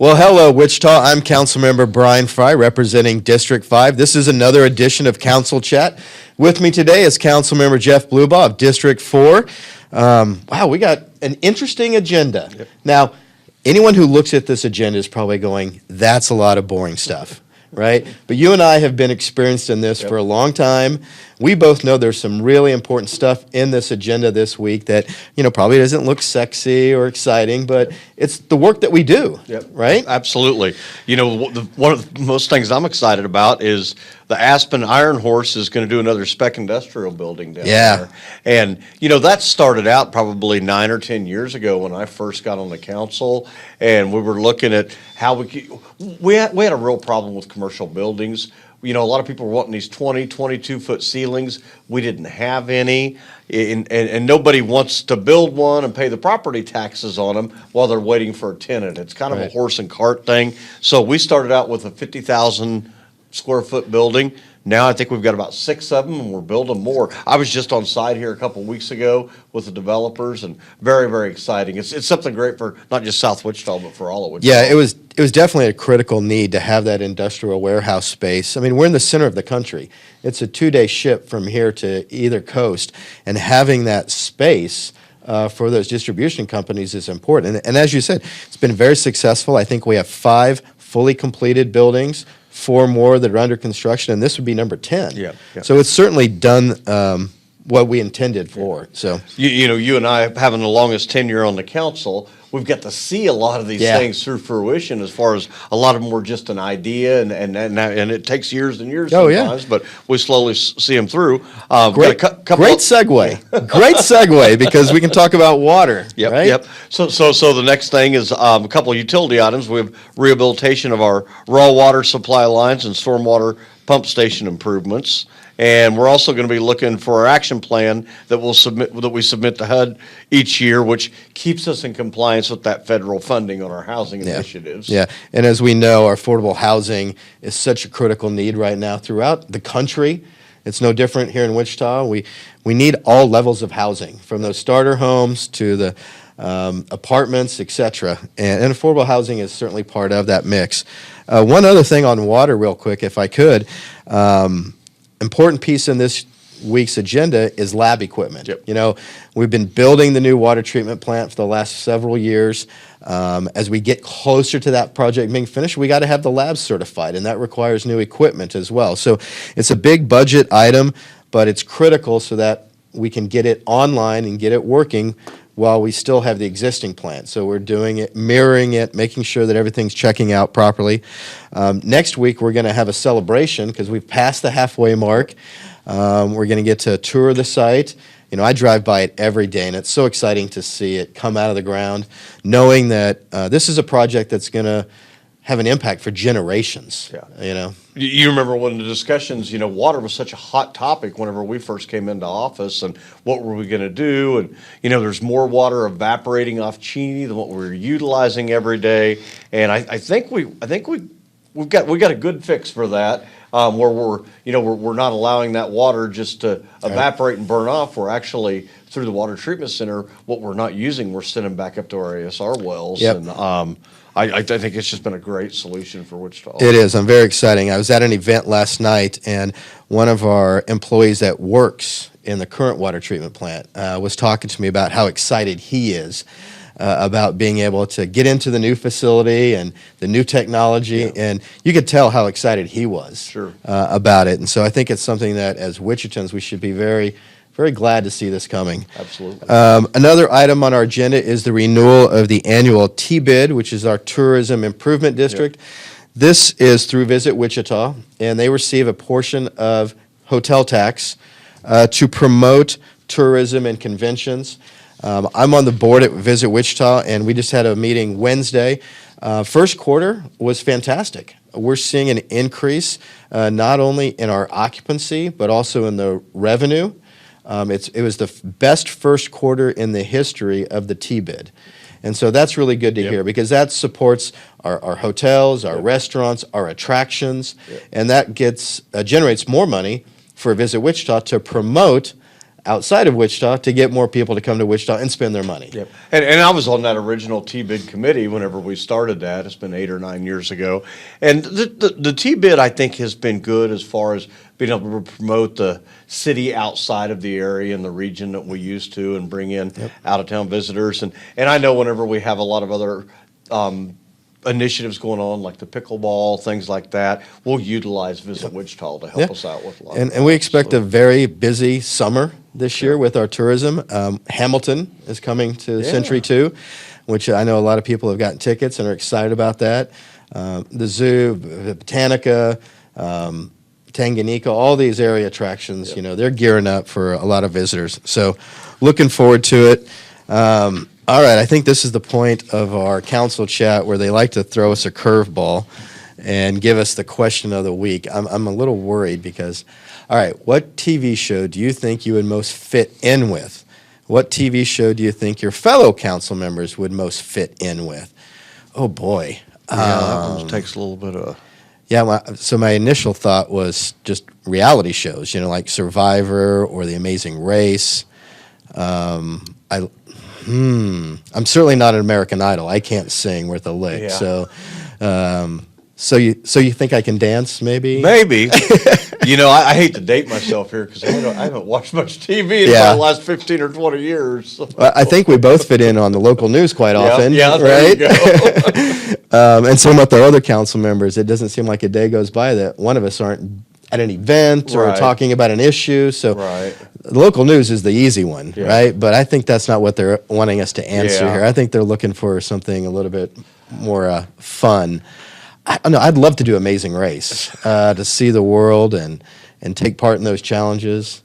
Well, hello, Wichita. I'm Councilmember Bryan Frye, representing District 5. This is another edition of Council Chat. With me today is Councilmember Jeff Blubaugh of District 4. Wow, we got an interesting agenda. Yep. Now, anyone who looks at this agenda is probably going, that's a lot of boring stuff, right? But you and I have been experienced in this for a long time. We both know there's some really important stuff in this agenda this week that, probably doesn't look sexy or exciting, but it's the work that we do, right? Absolutely. One of the most things I'm excited about is the Aspen Iron Horse is going to do another spec industrial building down there. And, that started out probably 9 or 10 years ago when I first got on the council, and we were looking at how we had a real problem with commercial buildings. A lot of people were wanting these 22-foot ceilings. We didn't have any, and nobody wants to build one and pay the property taxes on them while they're waiting for a tenant. It's kind of a horse and cart thing. So we started out with a 50,000 square foot building. Now I think we've got about 6 of them, and we're building more. I was just on site here a couple weeks ago with the developers, and very, very exciting. It's something great for not just South Wichita, but for all of Wichita. Yeah, it was definitely a critical need to have that industrial warehouse space. I mean, we're in the center of the country. It's a 2-day ship from here to either coast, and having that space for those distribution companies is important. And as you said, it's been very successful. I think we have 5 fully completed buildings, 4 more that are under construction, and this would be number 10. Yeah. So it's certainly done what we intended for. So you and I having the longest tenure on the council, we've got to see a lot of these things through fruition. As far as a lot of them were just an idea, and it takes years and years sometimes, but we slowly see them through. Great segue. Great segue, because we can talk about water. Right? So the next thing is a couple of utility items. We have rehabilitation of our raw water supply lines and stormwater pump station improvements. And we're also going to be looking for our action plan that we submit to HUD each year, which keeps us in compliance with that federal funding on our housing initiatives. Yeah, and as we know, our affordable housing is such a critical need right now throughout the country. It's no different here in Wichita. We need all levels of housing, from those starter homes to the apartments, etc. And affordable housing is certainly part of that mix. One other thing on water real quick, if I could. Important piece in this week's agenda is lab equipment. We've been building the new water treatment plant for the last several years. As we get closer to that project being finished, we got to have the labs certified, and that requires new equipment as well. So it's a big budget item, but it's critical so that we can get it online and get it working while we still have the existing plant. So we're doing it, mirroring it, making sure that everything's checking out properly. Next week, we're going to have a celebration because we've passed the halfway mark. We're going to get to tour the site. I drive by it every day, and it's so exciting to see it come out of the ground, knowing that this is a project that's going to have an impact for generations. You remember when the discussions, water was such a hot topic whenever we first came into office, and what were we going to do? And there's more water evaporating off Cheney than what we're utilizing every day. And I think we've got a good fix for that, where we're not allowing that water just to evaporate and burn off. We're actually, through the water treatment center, what we're not using, we're sending back up to our ASR wells. And I think it's just been a great solution for Wichita. It is. I'm very exciting. I was at an event last night, and one of our employees that works in the current water treatment plant was talking to me about how excited he is about being able to get into the new facility and the new technology, and you could tell how excited he was about it. And so I think it's something that, as Wichitans, we should be very, very glad to see this coming. Absolutely. Another item on our agenda is the renewal of the annual T-bid, which is our Tourism Improvement District. This is through Visit Wichita, and they receive a portion of hotel tax to promote tourism and conventions. I'm on the board at Visit Wichita, and we just had a meeting Wednesday. First quarter was fantastic. We're seeing an increase not only in our occupancy, but also in the revenue. It was the best first quarter in the history of the T-bid. And so that's really good to hear, because that supports our hotels, our restaurants, our attractions, and that generates more money for Visit Wichita to promote outside of Wichita to get more people to come to Wichita and spend their money. Yep. And I was on that original T-bid committee whenever we started that. It's been 8 or 9 years ago. And the T-bid, I think, has been good as far as being able to promote the city outside of the area and the region that we used to and bring in out-of-town visitors. And I know whenever we have a lot of other initiatives going on, like the pickleball, things like that, we'll utilize Visit Wichita to help us out with a lot of And we expect a very busy summer this year with our tourism. Hamilton is coming to Century 2, which I know a lot of people have gotten tickets and are excited about that. The zoo, Botanica, Tanganyika, all these area attractions, they're gearing up for a lot of visitors. So looking forward to it. All right, I think this is the point of our council chat where they like to throw us a curveball and give us the question of the week. I'm a little worried because, all right, what TV show do you think you would most fit in with? What TV show do you think your fellow council members would most fit in with? Oh, boy. that one takes a little bit of... Yeah, so my initial thought was just reality shows, like Survivor or The Amazing Race. I'm certainly not an American Idol. I can't sing worth a lick. Yeah. So you think I can dance? Maybe. I hate to date myself here because I haven't watched much TV in the last 15 or 20 years. So. I think we both fit in on the local news quite often. Yeah, right. There you go. And same with our other council members. It doesn't seem like a day goes by that one of us aren't at an event or talking about an issue. So the local news is the easy one, right? But I think that's not what they're wanting us to answer here. I think they're looking for something a little bit more fun. I don't know. I'd love to do Amazing Race to see the world and take part in those challenges.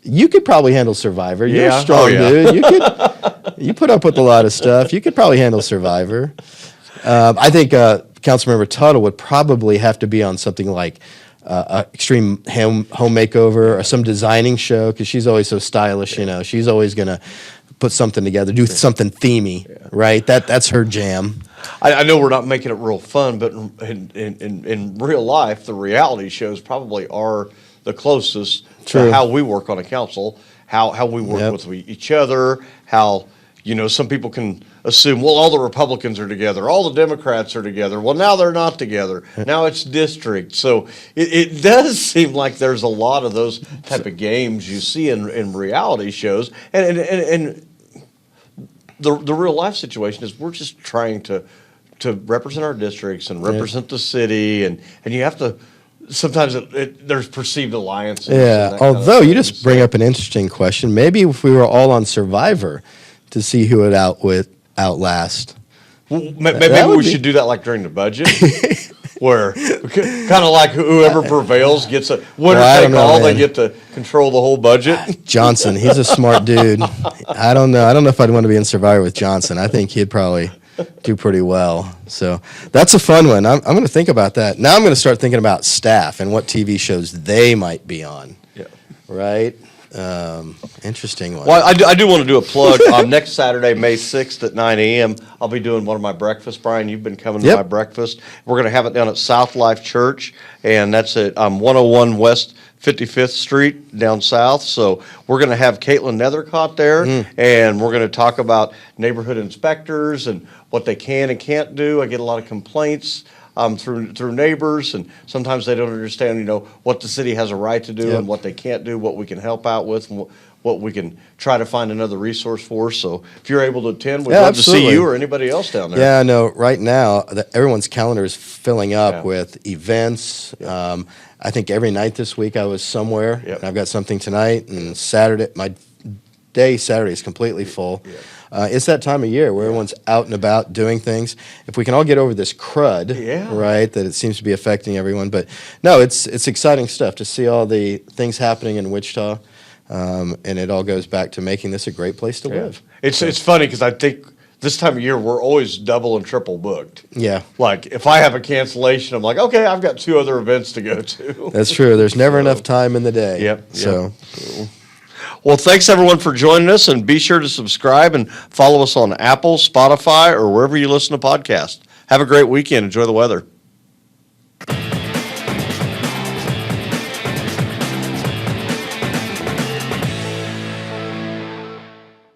You could probably handle Survivor. You're a strong dude. You put up with a lot of stuff. You could probably handle Survivor. I think Councilmember Tuttle would probably have to be on something like Extreme Home Makeover or some designing show because she's always so stylish. She's always gonna put something together, do something themey, right? That's her jam. I know we're not making it real fun, but in real life, the reality shows probably are the closest to how we work on a council, how we work with each other, how, some people can assume, well, all the Republicans are together, all the Democrats are together. Well, now they're not together. Now it's district. So it does seem like there's a lot of those type of games you see in reality shows. And the real life situation is we're just trying to represent our districts and represent the city, and you have to sometimes there's perceived alliances. Yeah, although you just bring up an interesting question. Maybe if we were all on Survivor to see who would outlast. Well, maybe we should do that like during the budget. Where kind of like whoever prevails gets a winner take all. They get to control the whole budget. Johnson, he's a smart dude. I don't know if I'd want to be in Survivor with Johnson. I think he'd probably do pretty well. So that's a fun one. I'm going to think about that. Now I'm going to start thinking about staff and what TV shows they might be on. Yeah. Right? Interesting one. Well, I do want to do a plug. Next Saturday, May 6th at 9 a.m., I'll be doing one of my breakfasts. Brian, you've been coming to my breakfast. We're going to have it down at South Life Church, and that's at 101 West 55th Street down south. So we're going to have Caitlin Nethercott there, and we're going to talk about neighborhood inspectors and what they can and can't do. I get a lot of complaints through neighbors, and sometimes they don't understand, what the city has a right to do and what they can't do, what we can help out with, and what we can try to find another resource for. So if you're able to attend, we'd love to see you or anybody else down there. Yeah, no, right now, everyone's calendar is filling up with events. I think every night this week I was somewhere, and I've got something tonight, and Saturday, my day Saturday is completely full. It's that time of year where everyone's out and about doing things. If we can all get over this crud, right, that it seems to be affecting everyone. But no, it's exciting stuff to see all the things happening in Wichita, and it all goes back to making this a great place to live. It's funny because I think this time of year we're always double and triple booked. Yeah. Like if I have a cancellation, I'm like, okay, I've got 2 other events to go to. That's true. There's never enough time in the day. Yep. So. Well, thanks everyone for joining us, and be sure to subscribe and follow us on Apple, Spotify, or wherever you listen to podcasts. Have a great weekend. Enjoy the weather.